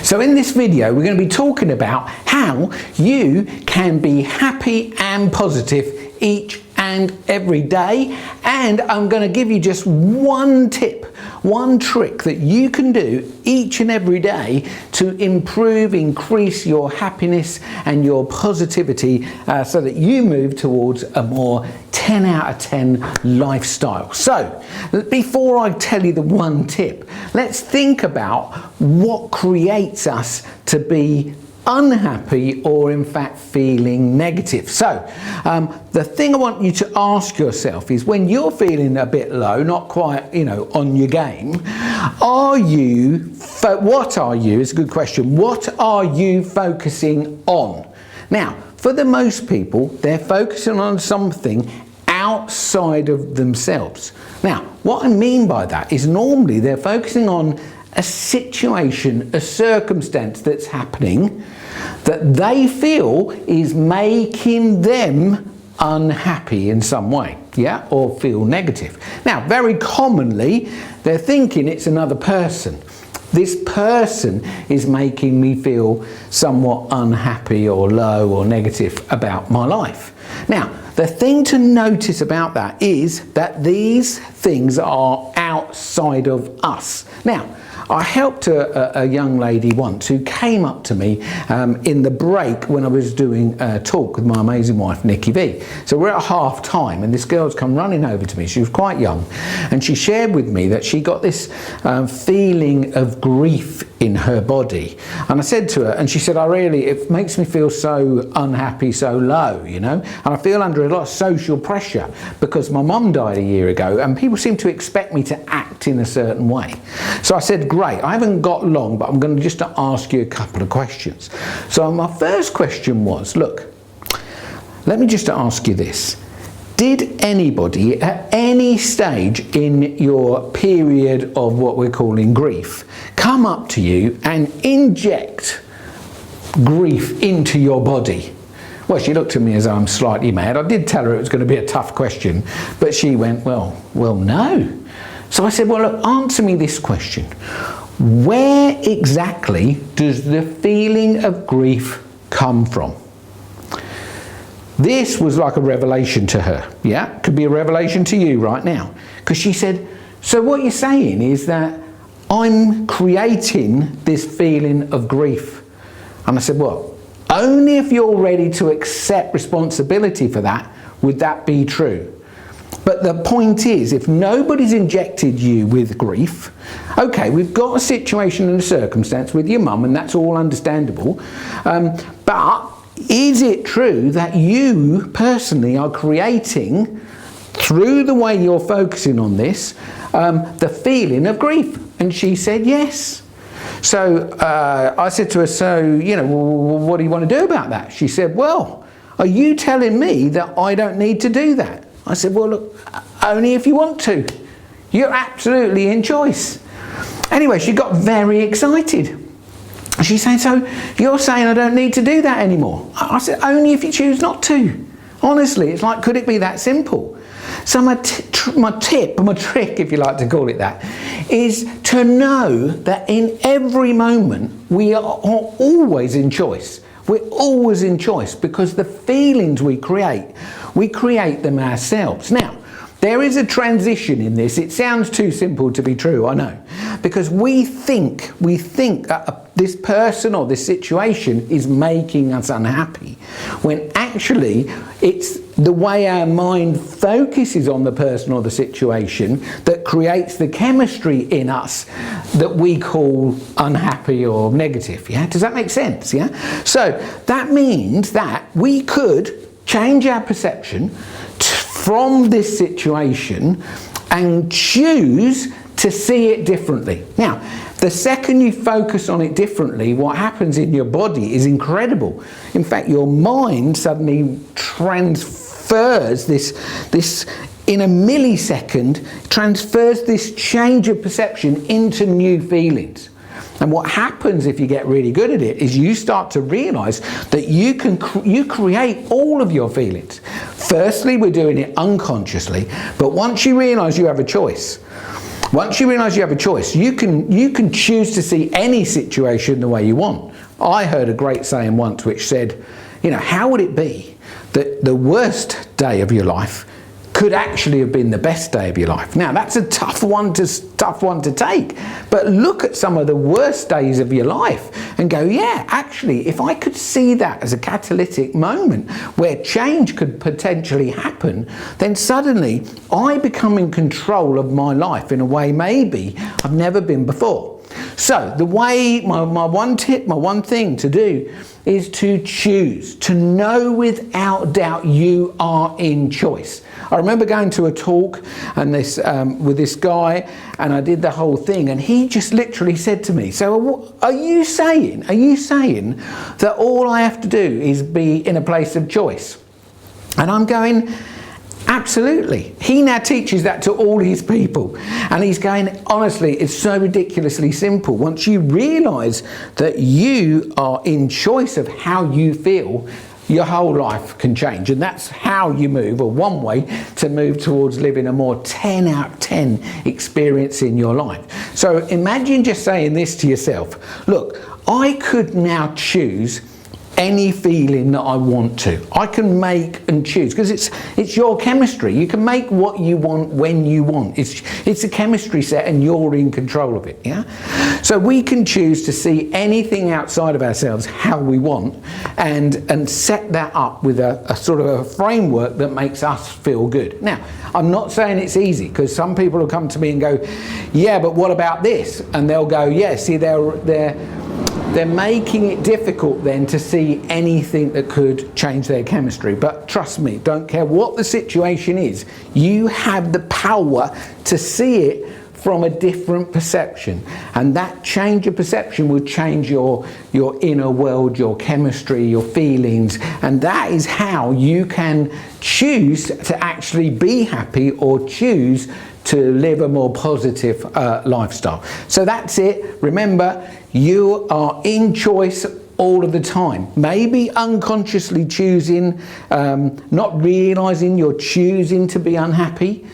So in this video we're going to be talking about how you can be happy and positive each and every day, and I'm going to give you just one tip, one trick that you can do each and every day to increase your happiness and your positivity so that you move towards a more 10 out of 10 lifestyle. So before I tell you the one tip, let's think about what creates us to be unhappy or in fact feeling negative. So the thing I want you to ask yourself is, when you're feeling a bit low, not quite on your game, what are you, it's a good question, what are you focusing on? Now, for the most people, they're focusing on something outside of themselves. Now, what I mean by that is normally they're focusing on a situation, a circumstance that's happening that they feel is making them unhappy in some way, or feel negative. Now, very commonly, they're thinking it's another person. This person is making me feel somewhat unhappy or low or negative about my life. Now, the thing to notice about that is that these things are outside of us. Now, I helped a young lady once who came up to me in the break when I was doing a talk with my amazing wife, Tony Vee. So we're at half time and this girl's come running over to me. She was quite young, and she shared with me that she got this feeling of grief in her body. And I said to her, and she said, it makes me feel so unhappy, so low, and I feel under a lot of social pressure because my mum died a year ago and people seem to expect me to act in a certain way. So I said, great, I haven't got long, but I'm going to just ask you a couple of questions. So my first question was, look, let me just ask you this. Did anybody at any stage in your period of what we're calling grief come up to you and inject grief into your body? Well, she looked at me as though I'm slightly mad. I did tell her it was going to be a tough question, but she went, well, no. So I said, well, look, answer me this question. Where exactly does the feeling of grief come from? This was like a revelation to her, Could be a revelation to you right now. Because she said, so what you're saying is that I'm creating this feeling of grief. And I said, well, only if you're ready to accept responsibility for that would that be true. But the point is, if nobody's injected you with grief, okay, we've got a situation and a circumstance with your mum, and that's all understandable, but is it true that you personally are creating, through the way you're focusing on this, the feeling of grief? And she said yes. So I said to her, so, what do you want to do about that? She said, well, are you telling me that I don't need to do that? I said, well, look, only if you want to. You're absolutely in choice. Anyway, she got very excited. She's saying, so you're saying I don't need to do that anymore? I said, only if you choose not to. Honestly, it's like, could it be that simple? So my tip, my trick, if you like to call it that, is to know that in every moment we are always in choice. We're always in choice, because the feelings we create them ourselves. Now, there is a transition in this. It sounds too simple to be true, I know, because we think that this person or this situation is making us unhappy, when actually it's the way our mind focuses on the person or the situation that creates the chemistry in us that we call unhappy or negative. Does that make sense? So that means that we could change our perception from this situation and choose to see it differently. Now, the second you focus on it differently, what happens in your body is incredible. In fact, your mind suddenly transfers this in a millisecond, transfers this change of perception into new feelings. And what happens if you get really good at it is you start to realize that you create all of your feelings. Firstly, we're doing it unconsciously, but once you realize you have a choice, Once you realise you have a choice, you can choose to see any situation the way you want. I heard a great saying once which said, you know, how would it be that the worst day of your life could actually have been the best day of your life? Now that's a tough one to take, but look at some of the worst days of your life and go, yeah, actually, if I could see that as a catalytic moment where change could potentially happen, then suddenly I become in control of my life in a way maybe I've never been before. So the way, my one tip, my one thing to do is to choose, to know without doubt you are in choice. I remember going to a talk and with this guy, and I did the whole thing, and he just literally said to me, so are you saying that all I have to do is be in a place of choice? And I'm going, absolutely. He now teaches that to all his people, and he's going, honestly, it's so ridiculously simple. Once you realise that you are in choice of how you feel, your whole life can change, and that's how you move, or one way to move towards living a more 10 out of 10 experience in your life. So imagine just saying this to yourself, look, I could now choose any feeling that I want to. I can make and choose, because it's your chemistry. You can make what you want when you want. It's a chemistry set and you're in control of it, yeah? So we can choose to see anything outside of ourselves how we want, and set that up with a sort of a framework that makes us feel good. Now, I'm not saying it's easy, because some people will come to me and go, yeah, but what about this? And they'll go, yeah, see, they're making it difficult then to see anything that could change their chemistry. But trust me, don't care what the situation is, you have the power to see it from a different perception, and that change of perception will change your inner world, your chemistry, your feelings, and that is how you can choose to actually be happy or choose to live a more positive lifestyle. So that's it. Remember, you are in choice all of the time. Maybe unconsciously choosing, not realizing you're choosing to be unhappy,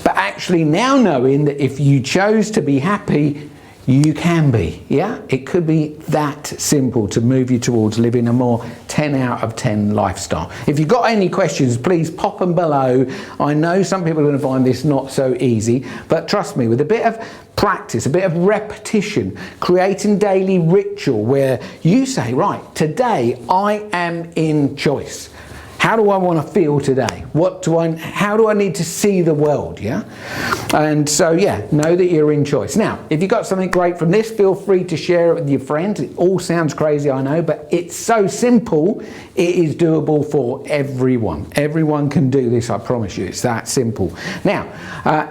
but actually now knowing that if you chose to be happy, you can be, yeah? It could be that simple to move you towards living a more 10 out of 10 lifestyle. If you've got any questions, please pop them below. I know some people are going to find this not so easy, but trust me, with a bit of practice, a bit of repetition, creating daily ritual where you say, right, today I am in choice. How do I want to feel today? How do I need to see the world, yeah? And so, yeah, know that you're in choice. Now, if you got something great from this, feel free to share it with your friends. It all sounds crazy, I know, but it's so simple, it is doable for everyone. Everyone can do this, I promise you. It's that simple. Now,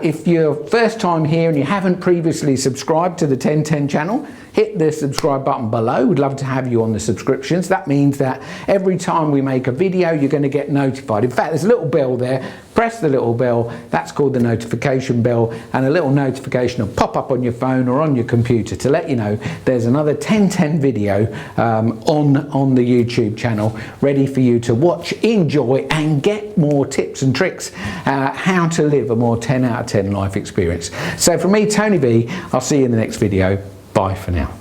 if you're first time here and you haven't previously subscribed to the 1010 channel, hit the subscribe button below. We'd love to have you on the subscriptions. That means that every time we make a video, you're going to get notified. In fact, there's a little bell there. Press the little bell. That's called the notification bell, and a little notification will pop up on your phone or on your computer to let you know there's another 1010 video on the YouTube channel ready for you to watch, enjoy, and get more tips and tricks how to live a more 10 out of 10 life experience. So from me, Tony Vee, I'll see you in the next video. Bye for now.